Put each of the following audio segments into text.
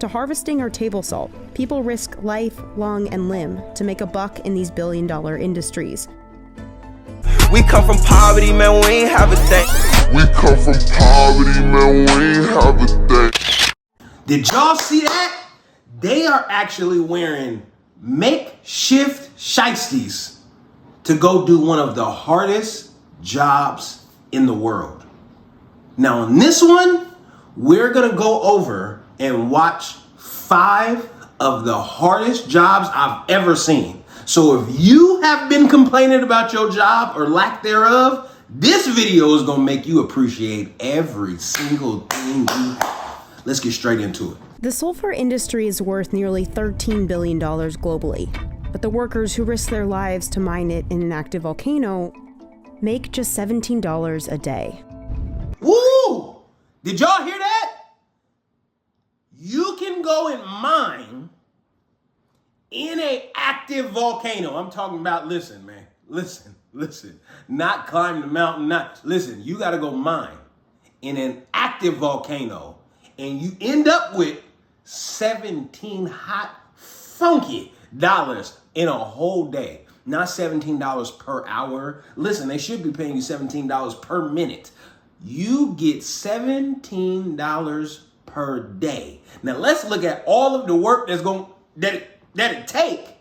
to harvesting our table salt, people risk life, lung, and limb to make a buck in these billion-dollar industries. We come from poverty, man, we ain't have a thing. We come from poverty, man, we ain't have a thing. Did y'all see that? They are actually wearing makeshift shiesties to go do one of the hardest jobs in the world. Now on this one, we're gonna go over and watch 5 of the hardest jobs I've ever seen. So if you have been complaining about your job or lack thereof, this video is gonna make you appreciate every single thing you have. Let's get straight into it. The sulfur industry is worth nearly $13 billion globally, but the workers who risk their lives to mine it in an active volcano make just $17 a day. Woo! Did y'all hear that? You can go and mine in an active volcano. I'm talking about, listen, man, listen. Not climb the mountain, listen, you gotta go mine in an active volcano and you end up with 17 hot, funky dollars in a whole day. Not $17 per hour. Listen, they should be paying you $17 per minute. You get $17 per day. Now let's look at all of the work that it take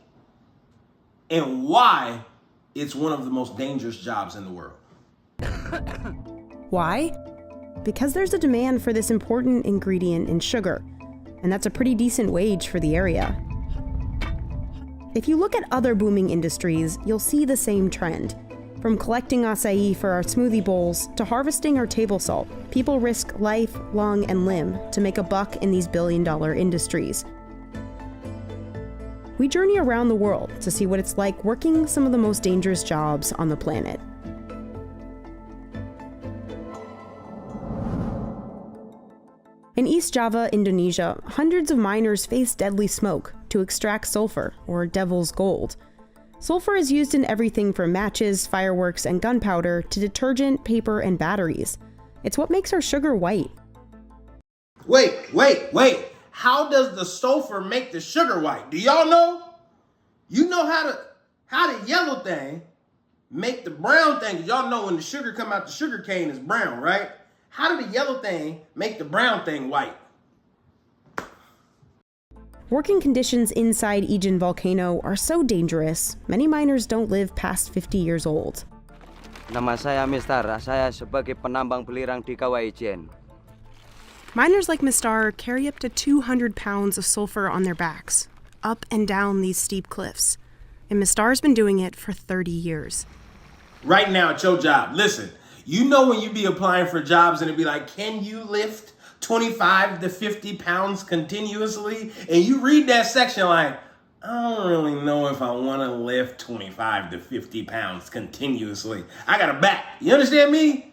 and why it's one of the most dangerous jobs in the world. Why? Because there's a demand for this important ingredient in sugar, and that's a pretty decent wage for the area. If you look at other booming industries, you'll see the same trend. From collecting acai for our smoothie bowls to harvesting our table salt, people risk life, lung, and limb to make a buck in these billion-dollar industries. We journey around the world to see what it's like working some of the most dangerous jobs on the planet. In East Java, Indonesia, hundreds of miners face deadly smoke to extract sulfur, or devil's gold. Sulfur is used in everything from matches, fireworks, and gunpowder to detergent, paper, and batteries. It's what makes our sugar white. Wait. How does the sulfur make the sugar white? Do y'all know? You know how the yellow thing make the brown thing? 'Cause y'all know when the sugar come out the sugar cane is brown, right? How did the yellow thing make the brown thing white? Working conditions inside Ijen volcano are so dangerous, many miners don't live past 50 years old. Nama saya Mister, saya sebagai penambang belirang di Kawah Ijen. Miners like Mistar carry up to 200 pounds of sulfur on their backs, up and down these steep cliffs. And Mistar's been doing it for 30 years. Right now at your job, listen, you know when you be applying for jobs and it be like, can you lift 25 to 50 pounds continuously? And you read that section like, I don't really know if I want to lift 25 to 50 pounds continuously. I got a back. You understand me?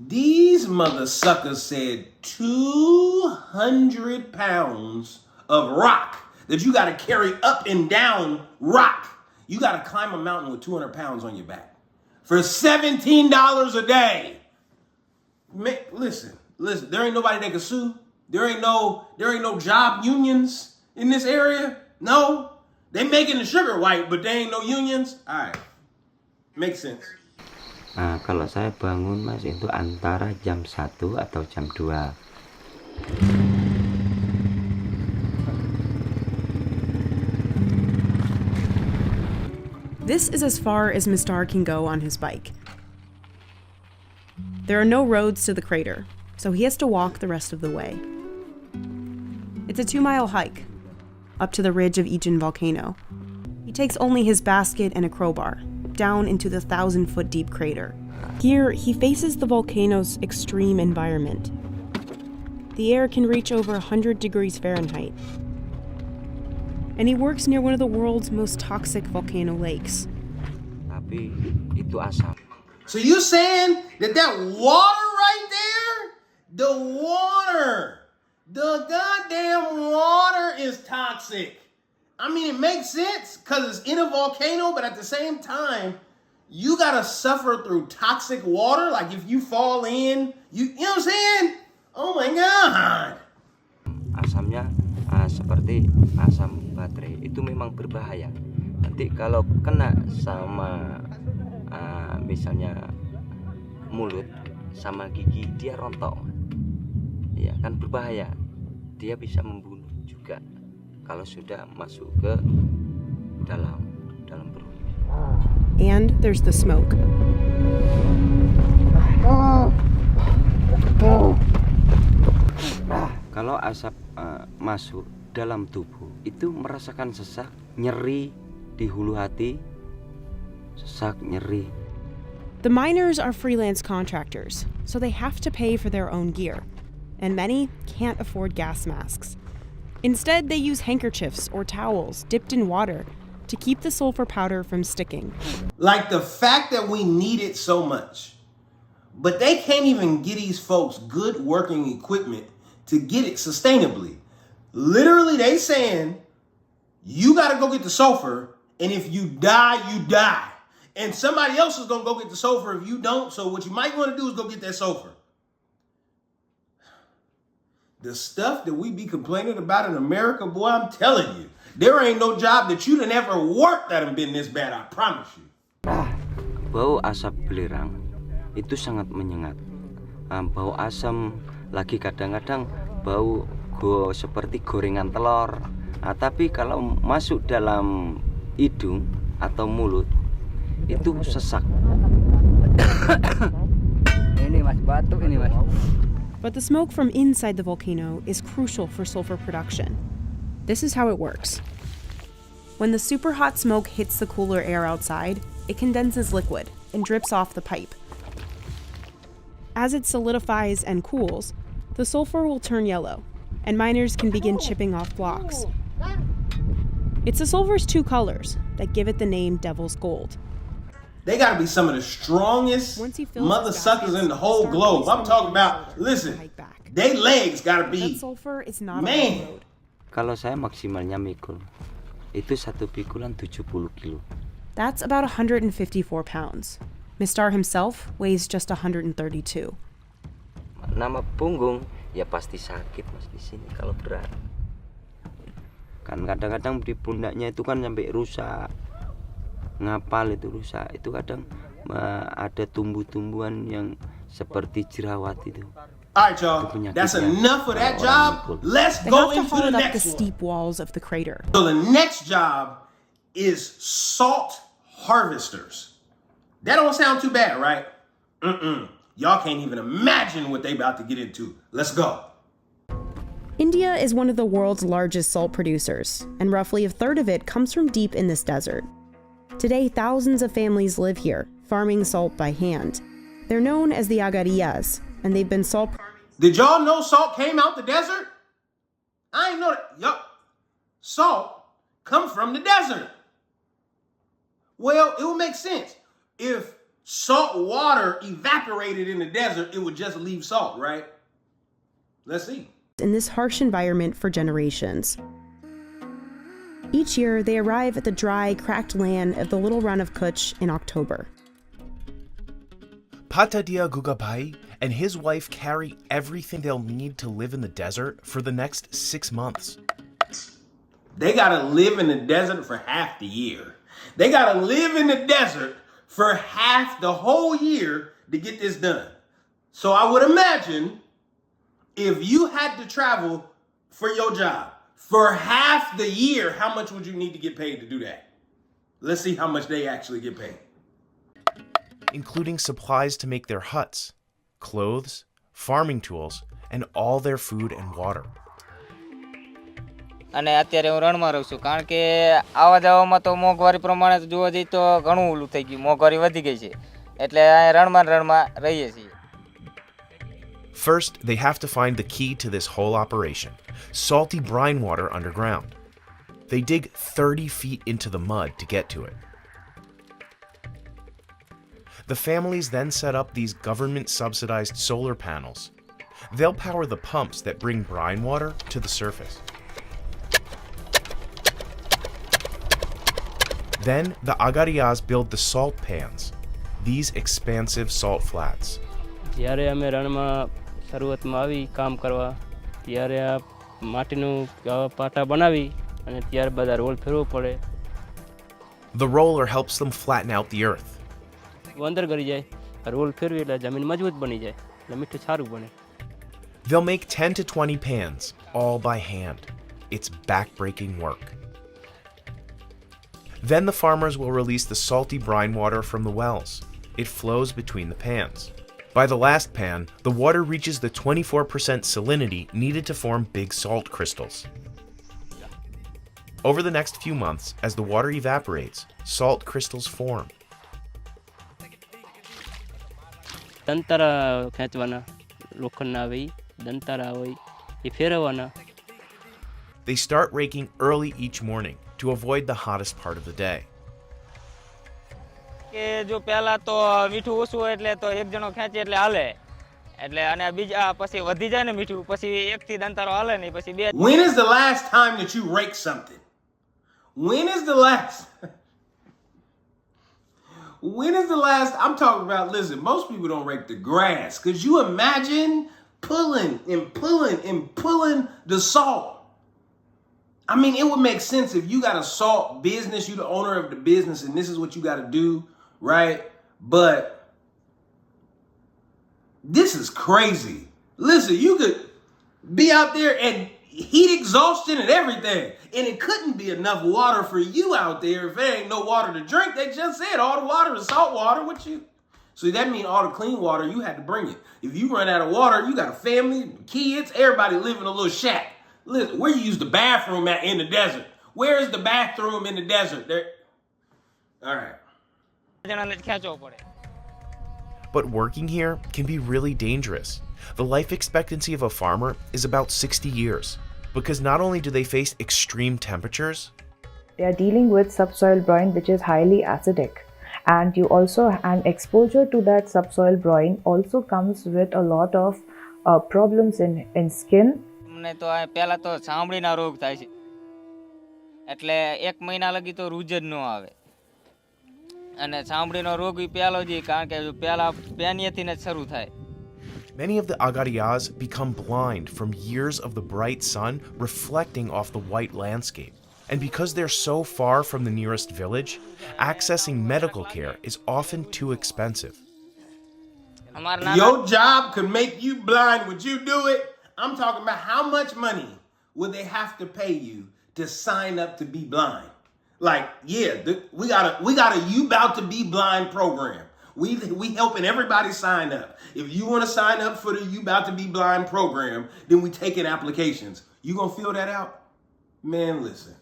These mother suckers said 200 pounds of rock that you got to carry up and down rock. You got to climb a mountain with 200 pounds on your back for $17 a day. Listen, there ain't nobody that can sue. There ain't no job unions in this area. No, they making the sugar white, but they ain't no unions. All right, makes sense. Kalau saya bangun mas itu antara jam 1 atau jam 2. This is as far as Mistar can go on his bike. There are no roads to the crater, so he has to walk the rest of the way. It's a 2-mile hike, up to the ridge of Ijen volcano. He takes only his basket and a crowbar, down into the 1,000-foot deep crater. Here, he faces the volcano's extreme environment. The air can reach over 100 degrees Fahrenheit. And he works near one of the world's most toxic volcano lakes. Tapi itu asap. So you saying that water right there, the goddamn water is toxic? I mean, it makes sense because it's in a volcano, but at the same time, you gotta suffer through toxic water. Like if you fall in, you know what I'm saying? Oh my God. asamnya seperti asam baterai. Itu memang berbahaya. Nanti kalau kena sama misalnya mulut sama gigi, dia rontok. Ya kan berbahaya. Dia bisa membunuh juga kalau sudah masuk ke dalam perut. And there's the smoke. Kalau asap masuk dalam tubuh, itu merasakan sesak, nyeri di hulu hati, sesak, nyeri. The miners are freelance contractors, so they have to pay for their own gear, and many can't afford gas masks. Instead, they use handkerchiefs or towels dipped in water to keep the sulfur powder from sticking. Like the fact that we need it so much, but they can't even get these folks good working equipment to get it sustainably. Literally, they saying, you got to go get the sulfur, and if you die, you die. And somebody else is going to go get the sulfur if you don't, so what you might want to do is go get that sulfur. The stuff that we be complaining about in America, boy, I'm telling you, there ain't no job that you done ever worked that have been this bad, I promise you. Bau asap belerang itu sangat menyengat. Bau asam lagi kadang-kadang bau seperti gorengan telur. Tapi kalau masuk dalam hidung atau mulut itu sesak. Ini mas, batuk ini mas. But the smoke from inside the volcano is crucial for sulfur production. This is how it works. When the super hot smoke hits the cooler air outside, it condenses liquid and drips off the pipe. As it solidifies and cools, the sulfur will turn yellow, and miners can begin chipping off blocks. It's the sulfur's two colors that give it the name Devil's Gold. They gotta be some of the strongest Once he fills mother his suckers baskets, in the whole start globe. I'm releasing talking the about, sulfur to listen, hike back. they legs gotta That be, sulfur is not man. on the road. Kalau saya maksimalnya mikul, itu satu pikulan 70 kilo. That's about 154 pounds. Mistar himself weighs just 132. Nama punggung ya pasti sakit mas di sini kalau berat. Kan kadang-kadang di pundaknya itu kan sampai rusak, ngapal itu rusak. Itu kadang ada tumbuh-tumbuhan yang seperti jerawat itu. All right, y'all, that's enough of that job. Let's They go have to into haul the it up next the one. steep walls of the crater. So the next job is salt harvesters. That don't sound too bad, right? Y'all can't even imagine what they about to get into. Let's go. India is one of the world's largest salt producers, and roughly a third of it comes from deep in this desert. Today, thousands of families live here, farming salt by hand. They're known as the agariyas, and they've been salt. Did y'all know salt came out the desert? I ain't know that. Yup. Salt come from the desert. Well, it would make sense. If salt water evaporated in the desert, it would just leave salt, right? Let's see. In this harsh environment for generations. Each year, they arrive at the dry, cracked land of the little run of Kutch in October. Patadia Gugabai and his wife carry everything they'll need to live in the desert for the next 6 months. They gotta live in the desert for half the year. They gotta live in the desert for half the whole year to get this done. So I would imagine if you had to travel for your job for half the year, how much would you need to get paid to do that? Let's see how much they actually get paid. Including supplies to make their huts, clothes, farming tools, and all their food and water. અને અત્યારે હું રણમાં રહું છું કારણ કે આવા જવામાં તો મોંઘવારી પ્રમાણે જોવા જઈએ તો ઘણું ઓલું થઈ ગયું, મોંઘવારી વધી ગઈ છે એટલે રણમાં રહીએ છીએ. First, they have to find the key to this whole operation, salty brine water underground. They dig 30 feet into the mud to get to it. The families then set up these government-subsidized solar panels. They'll power the pumps that bring brine water to the surface. Then, the agariyas build the salt pans, these expansive salt flats. જ્યારે અમે રણમાં શરૂઆતમાં આવી કામ કરવા ત્યારે આ માટીનું પાટા બનાવી અને ત્યારબાદ આ રોલ ફેરવવો પડે. The roller helps them flatten out the earth. અંદર કરી જાય રોલ ફેરવી એટલે જમીન મજબૂત બની જાય એટલે મીઠું સારું બને. They'll make 10 to 20 pans, all by hand. It's back-breaking work. Then the farmers will release the salty brine water from the wells. It flows between the pans. By the last pan, the water reaches the 24% salinity needed to form big salt crystals. Over the next few months, as the water evaporates, salt crystals form. દંતારા ખેંચવાના લોખંડના આવે દંતારા હોય એ ફેરવવાના. They start raking early each morning to avoid the hottest part of the day. કે જો પહેલા તો મીઠું ઓછું હોય એટલે તો એક જણો ખેંચે એટલે હાલે એટલે અને બીજા પછી વધી જાય ને મીઠું પછી એકથી દંતારો હાલે નહીં પછી બે. When is the last time that you rake something? When is the last? When is the last? I'm talking about, listen, most people don't rake the grass. Could you imagine pulling and pulling and pulling the salt? I mean, it would make sense if you got a salt business, you're the owner of the business, and this is what you got to do, right? But this is crazy. Listen, you could be out there and heat exhaustion and everything, and it couldn't be enough water for you out there if there ain't no water to drink. They just said all the water is salt water with you. So that means all the clean water, you had to bring it. If you run out of water, you got a family, kids, everybody live in a little shack. Listen, where you use the bathroom at in the desert? Where is the bathroom in the desert? There. All right. જણાને જ ખેંચવો પડે. But working here can be really dangerous. The life expectancy of a farmer is about 60 years, because not only do they face extreme temperatures, they are dealing with subsoil brine, which is highly acidic, and you also and exposure to that subsoil brine also comes with a lot of problems in skin. મને તો પહેલા તો ચામડીના રોગ થાય છે એટલે 1 મહિના લગી તો રૂજ જ ન આવે અને ચામડીનો રોગ ઈ પહેલો જ કારણ કે પહેલા પેનિયાથી ને શરૂ થાય. many of the agariyas become blind from years of the bright sun reflecting off the white landscape. And because they're so far from the nearest village, accessing medical care is often too expensive. Your job could make you blind. Would you do it? I'm talking about how much money would they have to pay you to sign up to be blind? Like, yeah, we got a you about to be blind program. We helping everybody sign up. If you want to sign up for the you about to be blind program, then we taking applications. You gonna fill that out? Man, listen.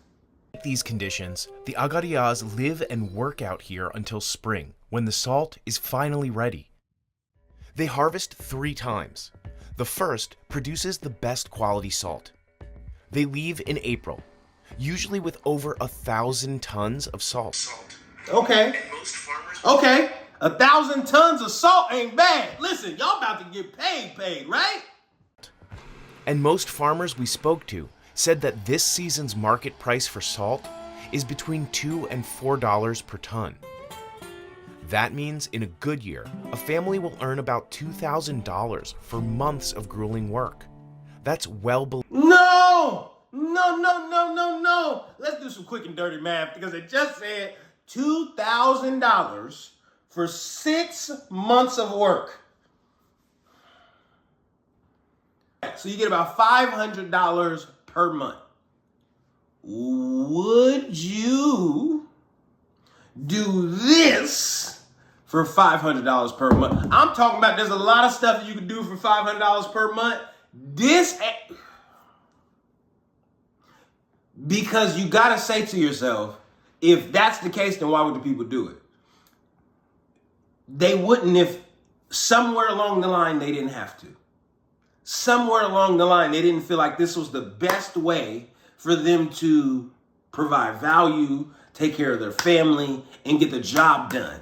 These conditions, the agariyas live and work out here until spring, when the salt is finally ready. They harvest 3 times. The first produces the best quality salt. They leave in April, usually with over 1,000 tons of salt. Okay. Okay. 1,000 tons of salt ain't bad. Listen, y'all about to get paid, right? And most farmers we spoke to said that this season's market price for salt is between $2 and $4 per ton. That means in a good year, a family will earn about $2,000 for months of grueling work. That's well below. No! Let's do some quick and dirty math because it just said $2,000 for 6 months of work. So you get about $500 per month. Would you do this for $500 per month? I'm talking about there's a lot of stuff you can do for $500 per month. Because you got to say to yourself, if that's the case, then why would the people do it? They wouldn't if somewhere along the line they didn't have to. Somewhere along the line they didn't feel like this was the best way for them to provide value, take care of their family, and get the job done.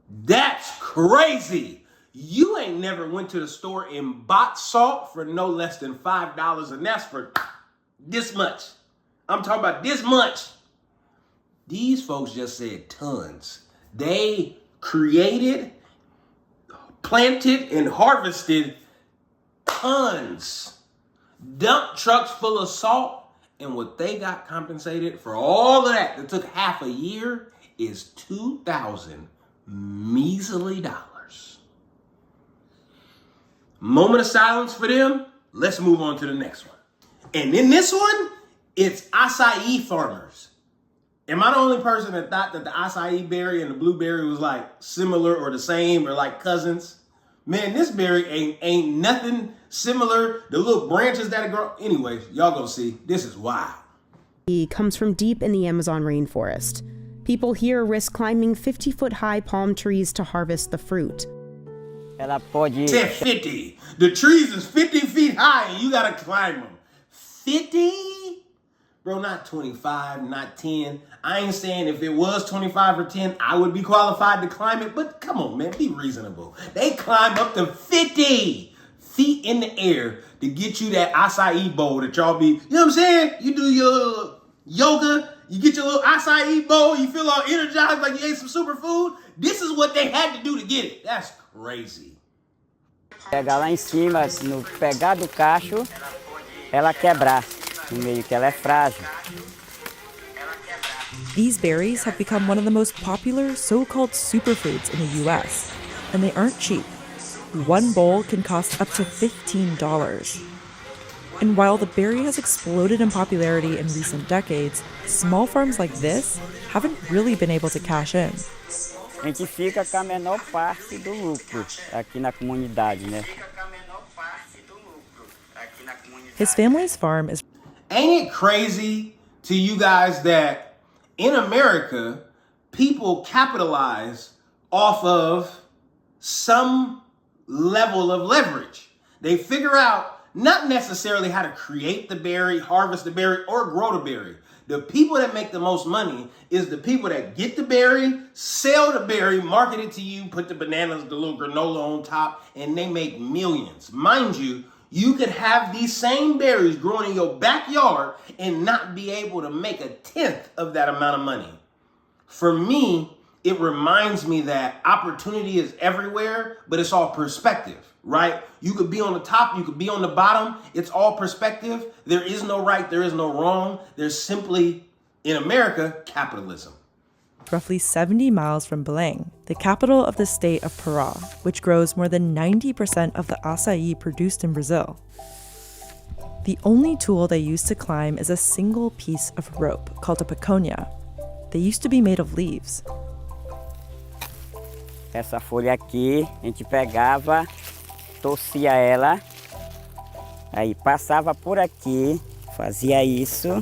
That's crazy. You ain't never went to the store and bought salt for no less than $5, and that's for this much. I'm talking about this much. These folks just said tons. They created, planted, and harvested tons. dump trucks full of salt, and what they got compensated for all of that took half a year is $2,000 measly dollars. Moment of silence for them. Let's move on to the next one. And in this one, it's acai farmers. Am I the only person that thought that the acai berry and the blueberry was like similar or the same or like cousins? Man, this berry ain't nothing similar. The little branches that it grow. Anyways, y'all go see. This is wild. He comes from deep in the Amazon rainforest. People here risk climbing 50-foot high palm trees to harvest the fruit. Ela pode. Said 50. The trees is 50 feet high and you gotta climb them. 50? Bro, not 25, not 10. I ain't saying if it was 25 or 10, I would be qualified to climb it, but come on, man, be reasonable. They climb up to 50 feet in the air to get you that acai bowl that y'all be, you know what I'm saying? You do your yoga, you get your little acai bowl, you feel all energized like you ate some superfood. This is what they had to do to get it. That's crazy. Pegar lá em cima, no pegar do cacho, ela quebrar. Meio que ela é frágil. These berries have become one of the most popular so-called superfoods in the US, and they aren't cheap. One bowl can cost up to $15. And while the berry has exploded in popularity in recent decades, small farms like this haven't really been able to cash in. A gente fica com a menor parte do lucro aqui na comunidade, né? His family's farm is... Ain't it crazy to you guys that in America, people capitalize off of some level of leverage? They figure out not necessarily how to create the berry, harvest the berry, or grow the berry. The people that make the most money is the people that get the berry, sell the berry, market it to you, put the bananas, the little granola on top, and they make millions. Mind you, you could have these same berries growing in your backyard and not be able to make a tenth of that amount of money. For me, it reminds me that opportunity is everywhere, but it's all perspective, right? You could be on the top, you could be on the bottom. It's all perspective. There is no right, there is no wrong. There's simply, in America, capitalism. roughly 70 miles from Belém, the capital of the state of Pará, which grows more than 90% of the acai produced in Brazil. The only tool they use to climb is a single piece of rope called a piconha. They used to be made of leaves. Essa folha aqui, a gente pegava, torcia ela, aí passava por aqui, fazia isso,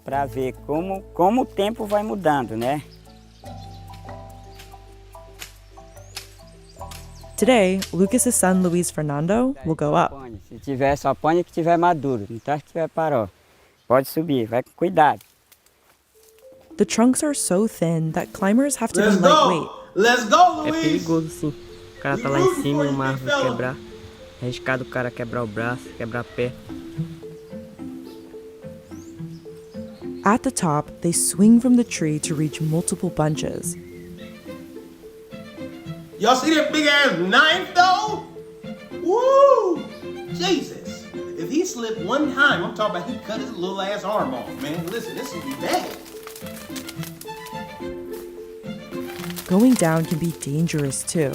para ver como o tempo vai mudando, né? Today, Lucas's son Luis Fernando will go up. Se tiver, só põe que tiver maduro, não tá que tiver paró. Pode subir, vai com cuidado. The trunks are so thin that climbers have to be lightweight. Let's go, Luis! É perigoso sim. O cara tá lá em cima e uma árvore quebrar. É arriscado o cara quebrar o braço, quebrar o pé. At the top, they swing from the tree to reach multiple bunches. Y'all see that big ass knife though? Woo! Jesus. If he slipped one time, I'm talking about he cut his little ass arm off, man. Listen, this would be bad. Going down can be dangerous too,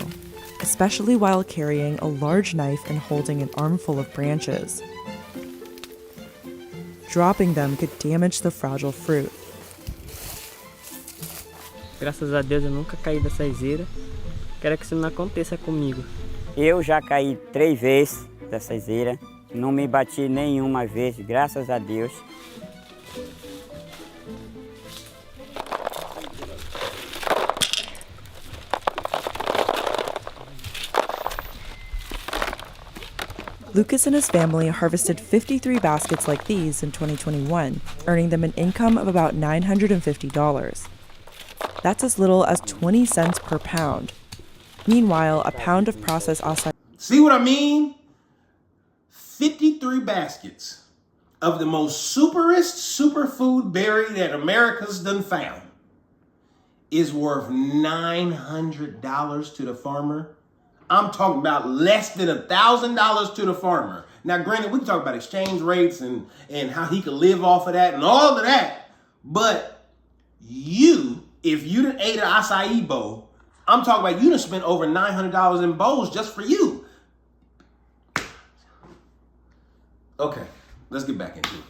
especially while carrying a large knife and holding an armful of branches. Dropping them could damage the fragile fruit. Graças a Deus eu nunca caí dessa iseira. Quero que isso não aconteça comigo. Eu já caí 3 vezes dessa iseira. Não me bati nenhuma vez, graças a Deus. Lucas and his family harvested 53 baskets like these in 2021, earning them an income of about $950. That's as little as 20 cents per pound. Meanwhile, a pound of processed acai... See what I mean? 53 baskets of the most superfood berry that America's done found is worth $900 to the farmer. I'm talking about less than $1,000 to the farmer. Now, granted, we can talk about exchange rates and how he could live off of that and all of that. But if you done ate an acai bowl, I'm talking about you done spent over $900 in bowls just for you. Okay, let's get back into it.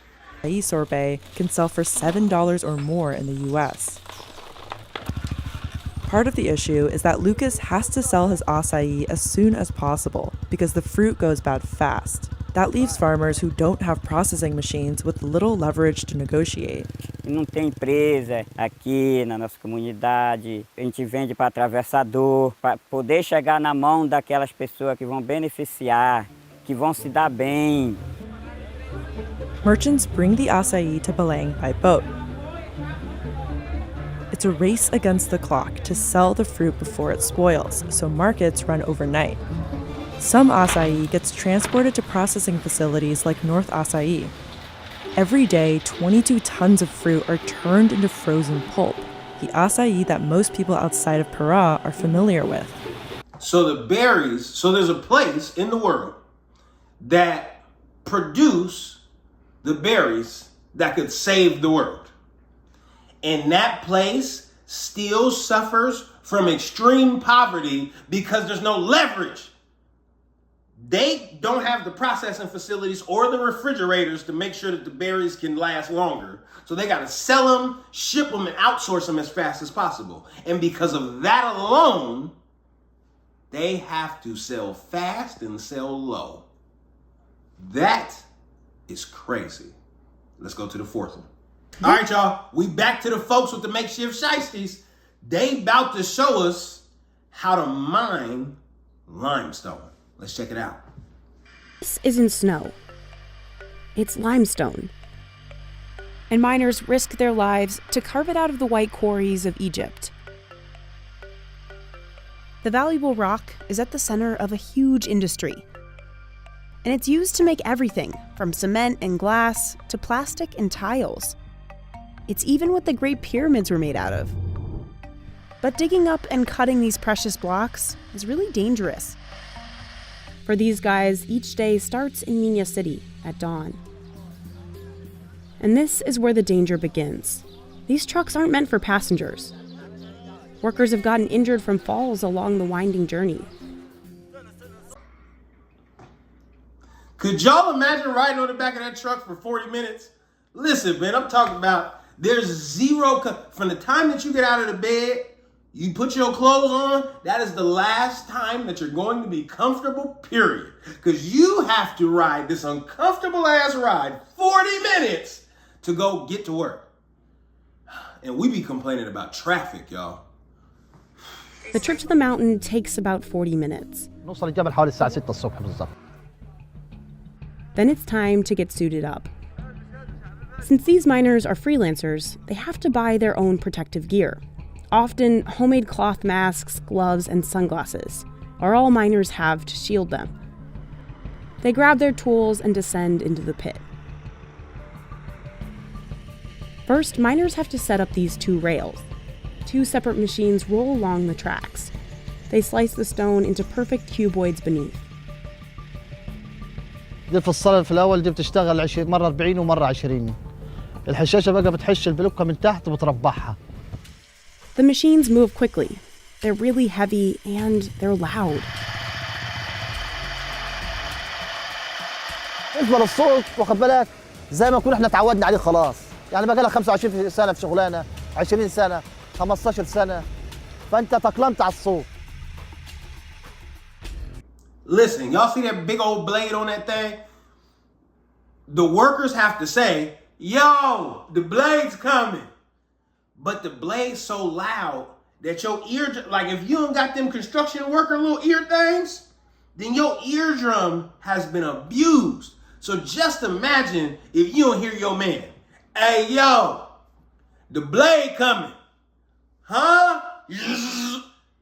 Acai sorbet can sell for $7 or more in the US. Part of the issue is that Lucas has to sell his acai as soon as possible because the fruit goes bad fast. That leaves farmers who don't have processing machines with little leverage to negotiate. Não tem empresa aqui na nossa comunidade. A gente vende para atravessador, para poder chegar na mão daquelas pessoas que vão beneficiar, que vão se dar bem. Merchants bring the acai to Belém by boat. It's a race against the clock to sell the fruit before it spoils, so markets run overnight. Some acai gets transported to processing facilities like North Acai. Every day, 22 tons of fruit are turned into frozen pulp, the acai that most people outside of Pará are familiar with. So there's a place in the world that produce the berries that could save the world. And that place still suffers from extreme poverty because there's no leverage. They don't have the processing facilities or the refrigerators to make sure that the berries can last longer. So they got to sell them, ship them, and outsource them as fast as possible. And because of that alone, they have to sell fast and sell low. That is crazy. Let's go to the fourth one. All right, y'all. We back to the folks with the makeshift shiesties. They about to show us how to mine limestone. Let's check it out. This isn't snow. It's limestone. And miners risk their lives to carve it out of the white quarries of Egypt. The valuable rock is at the center of a huge industry. And it's used to make everything from cement and glass to plastic and tiles. It's even what the Great Pyramids were made out of. But digging up and cutting these precious blocks is really dangerous. For these guys, each day starts in Minya City at dawn. And this is where the danger begins. These trucks aren't meant for passengers. Workers have gotten injured from falls along the winding journey. Could y'all imagine riding on the back of that truck for 40 minutes? Listen, man, I'm talking about there's zero, from the time that you get out of the bed, you put your clothes on, that is the last time that you're going to be comfortable, period. Because you have to ride this uncomfortable ass ride 40 minutes to go get to work. And we be complaining about traffic, y'all. The trip to the mountain takes about 40 minutes. نوصل الجبل حوالي الساعة 6 الصبح بالضبط. Then it's time to get suited up. Since these miners are freelancers, they have to buy their own protective gear. Often, homemade cloth masks, gloves, and sunglasses are all miners have to shield them. They grab their tools and descend into the pit. First, miners have to set up these two rails. Two separate machines roll along the tracks. They slice the stone into perfect cuboids beneath. دي في الصلة في الأول دي بتشتغل 20 مرة 40 ومرة 20. الحشاشة بقى بتحش البلوكة من تحت وبتربعها. The machines move quickly. They're really heavy and they're loud. بالنسبة للصوت واخد بالك زي ما نكون احنا اتعودنا عليه خلاص. يعني بقى لك 25 سنة في شغلانة، 20 سنة، 15 سنة. فأنت تأقلمت على الصوت. Listen, y'all see that big old blade on that thing? The workers have to say, yo, the blade's coming. But the blade's so loud that your ear, like if you don't got them construction worker little ear things, then your eardrum has been abused. So just imagine if you don't hear your man. Hey, yo, the blade coming. Huh?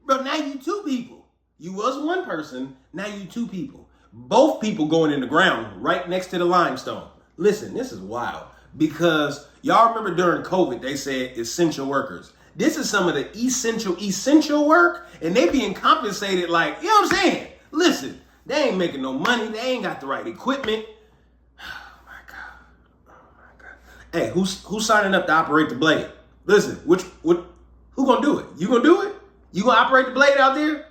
Bro, now you two people. You was one person, now you two people. Both people going in the ground right next to the limestone. Listen, this is wild because y'all remember during COVID, they said essential workers. This is some of the essential work, and they being compensated like, you know what I'm saying? Listen, they ain't making no money. They ain't got the right equipment. Oh my God. Hey, who's signing up to operate the blade? Listen, who gonna do it? You gonna do it? You gonna operate the blade out there?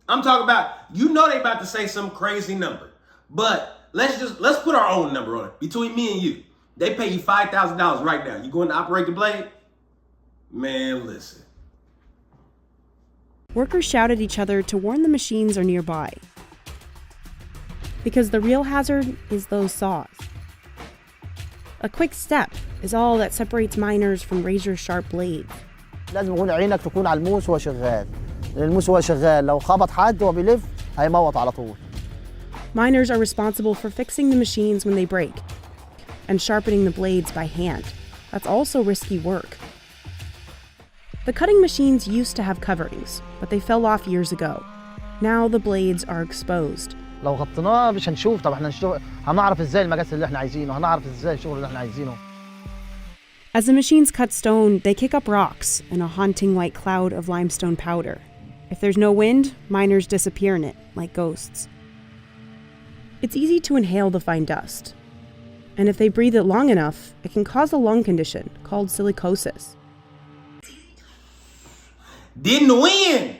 I'm talking about, you know they about to say some crazy number, but let's put our own number on it. Between me and you, they pay you $5,000 right now. You going to operate the blade? Man, listen. Workers shout at each other to warn the machines are nearby. Because the real hazard is those saws. A quick step is all that separates miners from razor-sharp blades. لازم يكون عينك تكون على الموس وهو شغال. الموس وهو شغال لو خبط حد وهو بيلف هيموت على طول. Miners are responsible for fixing the machines when they break and sharpening the blades by hand. That's also risky work. The cutting machines used to have coverings, but they fell off years ago. Now the blades are exposed. لو غطيناه مش هنشوف. طب احنا هنعرف ازاي المقاس اللي احنا عايزينه، هنعرف ازاي الشغل اللي احنا عايزينه. As the machines cut stone, they kick up rocks in a haunting white cloud of limestone powder. If there's no wind, miners disappear in it, like ghosts. It's easy to inhale the fine dust. And if they breathe it long enough, it can cause a lung condition called silicosis. Didn't win.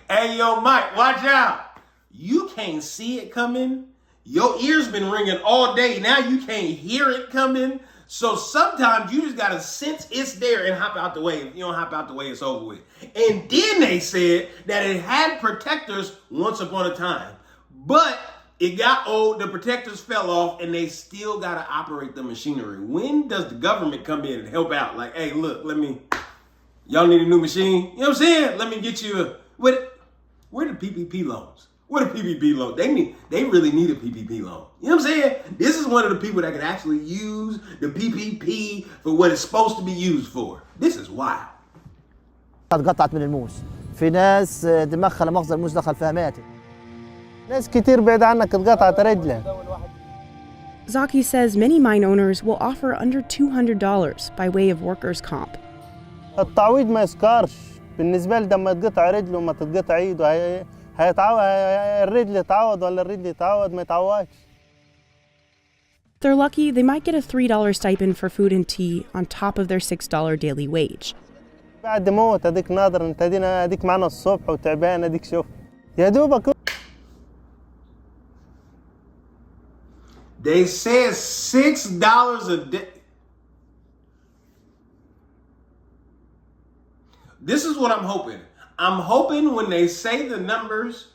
Hey, yo, Mike, watch out. You can't see it coming. Your ears been ringing all day. Now you can't hear it coming. So sometimes you just got to sense it's there and hop out the way. If you don't hop out the way, it's over with. And then they said that it had protectors once upon a time. But it got old, the protectors fell off, and they still got to operate the machinery. When does the government come in and help out? Like, hey, look, y'all need a new machine? You know what I'm saying? Let me get you where the PPP loans? Where the PPP loan? They really need a PPP loan. You know what I'm saying? This is one of the people that can actually use the PPP for what it's supposed to be used for. This is wild. اتقطعت من الموس. في ناس دماغها لا مؤاخذة الموس دخل فيها ماتت. ناس كتير بعيد عنك اتقطعت رجلها. Zaki says many mine owners will offer under $200 by way of workers' comp. التعويض ما يسكرش. بالنسبة لي لما تقطع رجله وما تقطع ايده الرجل يتعوض ولا الرجل يتعوض ما يتعوضش. If they're lucky, they might get a $3 stipend for food and tea on top of their $6 daily wage. بعد موت اديك ناظر انت اديك معنا الصبح وتعبان اديك شوف. يا دوبك. They said $6 a day. This is what I'm hoping. I'm hoping when they say the numbers,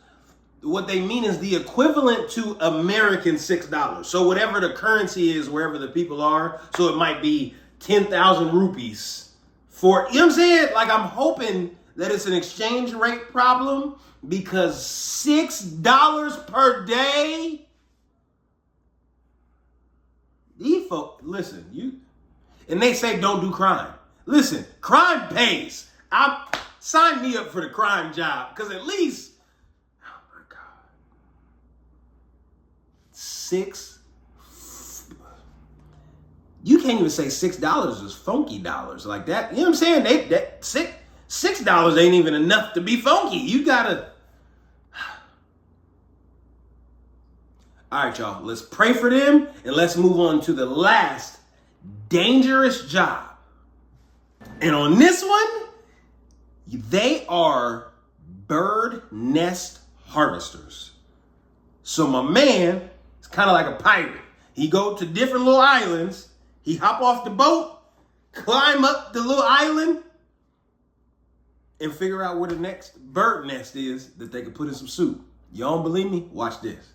what they mean is the equivalent to American $6. So whatever the currency is, wherever the people are, so it might be 10,000 rupees for, you know what I'm saying? Like, I'm hoping that it's an exchange rate problem, because $6 per day? These folks, listen, and they say don't do crime. Listen, crime pays. Sign me up for the crime job, because at least, oh my God, you can't even say $6 is funky dollars like that. You know what I'm saying? $6 ain't even enough to be funky. You gotta. All right, y'all, let's pray for them, and let's move on to the last dangerous job. And on this one, they are bird nest harvesters. So my man is kind of like a pirate. He go to different little islands. He hop off the boat, climb up the little island, and figure out where the next bird nest is that they can put in some soup. You don't believe me? Watch this.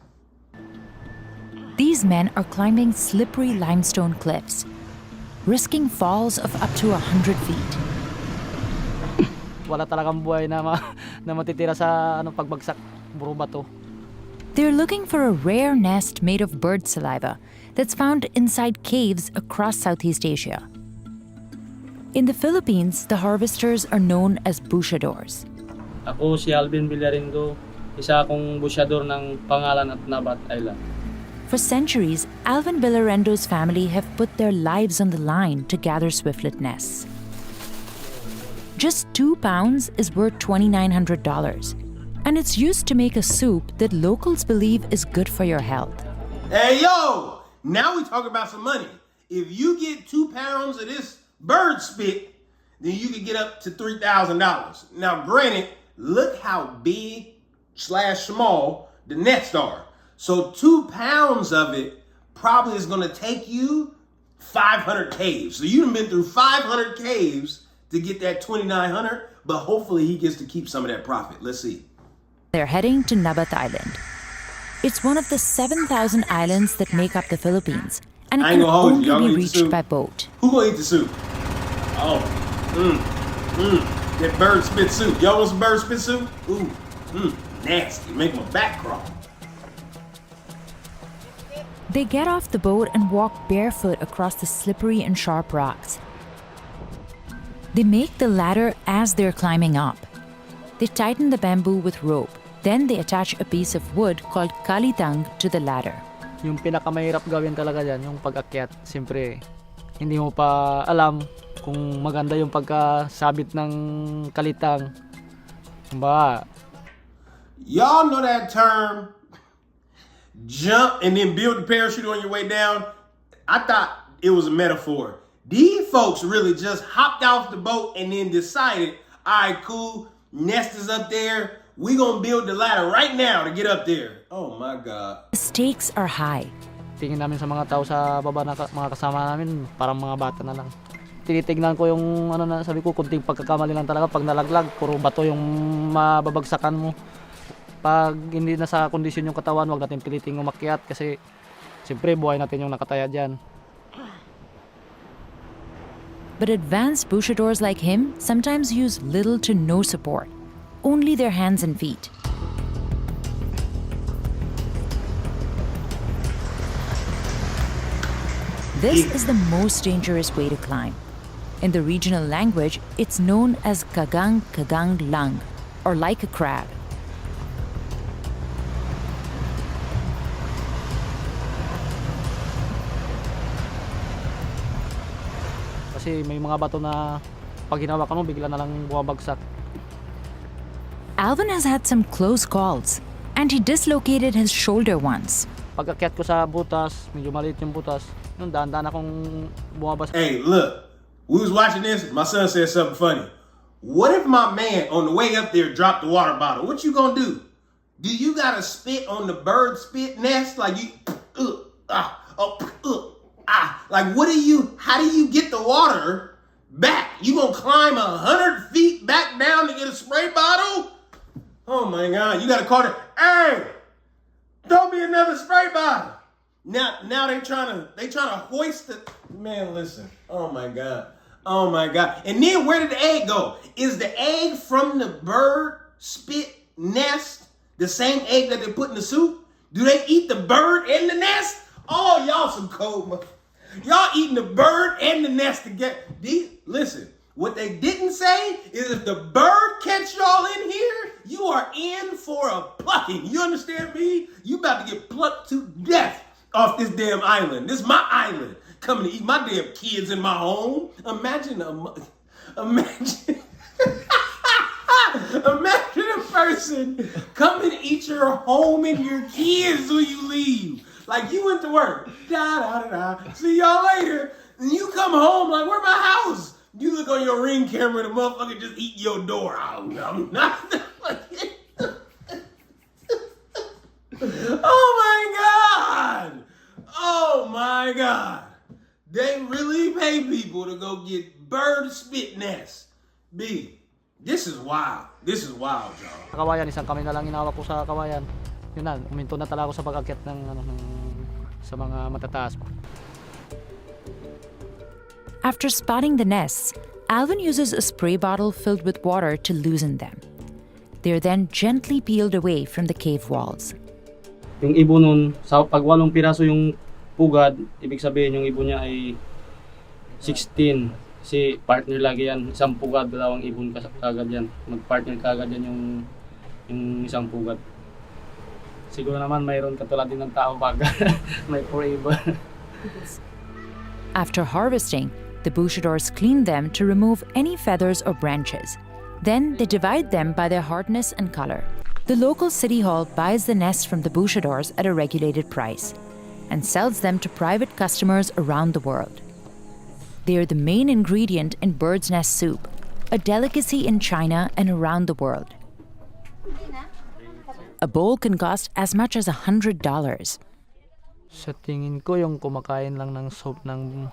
These men are climbing slippery limestone cliffs, risking falls of up to 100 feet. Wala talagang buhay na matitira sa pagbagsak puro bato. They're looking for a rare nest made of bird saliva that's found inside caves across Southeast Asia. In the Philippines, the harvesters are known as bushadors. Ako si Alvin Villarindo, isa akong bushador ng Pangalan at Nabat Island. For centuries, Alvin Villarendo's family have put their lives on the line to gather swiftlet nests. Just 2 pounds is worth $2,900, and it's used to make a soup that locals believe is good for your health. Hey, yo! Now we talk about some money. If you get 2 pounds of this bird spit, then you can get up to $3,000. Now, granted, look how big/small the nests are. So 2 pounds of it probably is gonna take you 500 caves. So you've been through 500 caves to get that 2,900, but hopefully he gets to keep some of that profit. Let's see. They're heading to Nabat Island. It's one of the 7,000 islands that make up the Philippines, and it can only be reached by boat. Who gonna eat the soup? Oh, that bird spit soup. Y'all want some bird spit soup? Ooh, nasty. Make my back crawl. They get off the boat and walk barefoot across the slippery and sharp rocks. They make the ladder as they're climbing up. They tighten the bamboo with rope. Then they attach a piece of wood called kalitang to the ladder. Yung pinakamahirap gawin talaga dyan, yung pag-akyat. Siyempre, hindi mo pa alam kung maganda yung pagkasabit ng kalitang. Kumbaga, y'all know that term, jump and then build the parachute on your way down? I thought it was a metaphor. These folks really just hopped off the boat and then decided, all right, cool, nest is up there. We gonna build the ladder right now to get up there. Oh my God. The stakes are high. tingin namin sa mga tao sa baba na mga kasama namin, parang mga bata na lang. Tinitignan ko yung ano na sabi ko, kunting pagkakamali lang talaga pag nalaglag, puro bato yung mababagsakan mo. Pag hindi na sa kondisyon yung katawan, wag natin piliting umakyat kasi siyempre buhay natin yung nakataya diyan. But advanced bushadors like him sometimes use little to no support, only their hands and feet. This is the most dangerous way to climb. In the regional language, it's known as kagang kagang lang, or like a crab. Kasi may mga bato na pag hinawakan mo, bigla na lang bumabagsak. Alvin has had some close calls, and he dislocated his shoulder once. Pag akyat ko sa butas, medyo maliit yung butas, nung daan-daan akong bumabas. Hey, look, we was watching this, my son said something funny. What if my man on the way up there dropped the water bottle? What you gonna do? Do you gotta spit on the bird spit nest? Like you, like what do you, how do you get the water back? You gonna climb 100 feet back down to get a spray bottle? Oh my God, you gotta call it, hey, throw me another spray bottle. Now they trying to hoist the, man, listen, oh my God. And then where did the egg go? Is the egg from the bird spit nest the same egg that they put in the soup? Do they eat the bird and the nest? Oh, y'all some cold. Y'all eating the bird and the nest together. Listen, what they didn't say is if the bird catch y'all in here, you are in for a plucking. You understand me? You about to get plucked to death off this damn island. This is my island. Coming to eat my damn kids in my home. Imagine imagine a person coming to eat your home and your kids when you leave. Like you went to work. See y'all later. And you come home like, where my house? You look on your Ring camera and the motherfucker just eat your door. I'm not. Oh my God. Oh my God. They really pay people to go get bird spit nests. B, this is wild. This is wild, y'all. Kawayan, isang kamay na lang inawak ko sa kawayan. Yun na, uminto na talaga ako sa pag-akyat sa mga matataas. After spotting the nests, Alvin uses a spray bottle filled with water to loosen them. They're then gently peeled away from the cave walls. Yung ibon nun, sa pag 8 piraso yung pugad, ibig sabihin yung ibon niya ay 16. Kasi partner lagi yan, isang pugad, dalawang ibon kagad yan. Mag-partner kagad yan yung isang pugad. Siguro naman mayroon katulad din ng tao pag may forever. After harvesting, the bouchadors clean them to remove any feathers or branches. Then they divide them by their hardness and color. The local city hall buys the nests from the bouchadors at a regulated price and sells them to private customers around the world. They are the main ingredient in bird's nest soup, a delicacy in China and around the world. A bowl can cost as much as $100. Sa tingin ko yung kumakain lang ng soup ng...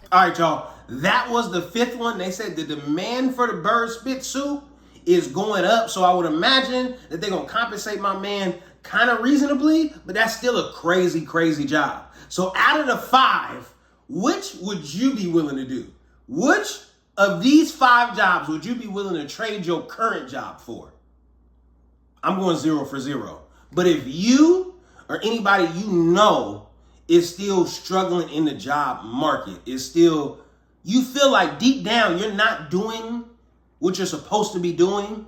All right, y'all. That was the 5th one. They said the demand for the bird spit soup is going up. So I would imagine that they're going to compensate my man kind of reasonably, but that's still a crazy, crazy job. So out of the 5, which would you be willing to do? Which of these 5 jobs would you be willing to trade your current job for? I'm going 0 for 0. But if you or anybody you know is still struggling in the job market, is still, you feel like deep down you're not doing what you're supposed to be doing,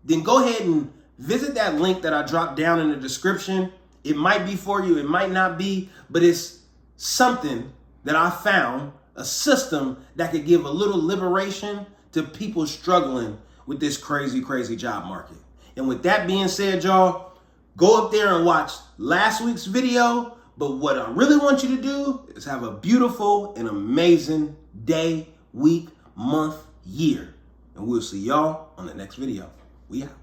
then go ahead and visit that link that I dropped down in the description. It might be for you, it might not be, but it's something that I found, a system that could give a little liberation to people struggling with this crazy, crazy job market. And with that being said, y'all, go up there and watch last week's video. But what I really want you to do is have a beautiful and amazing day, week, month, year. And we'll see y'all on the next video. We out.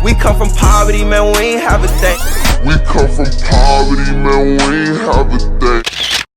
We come from poverty, man, we ain't have a thing. We come from poverty, man, we ain't have a thing.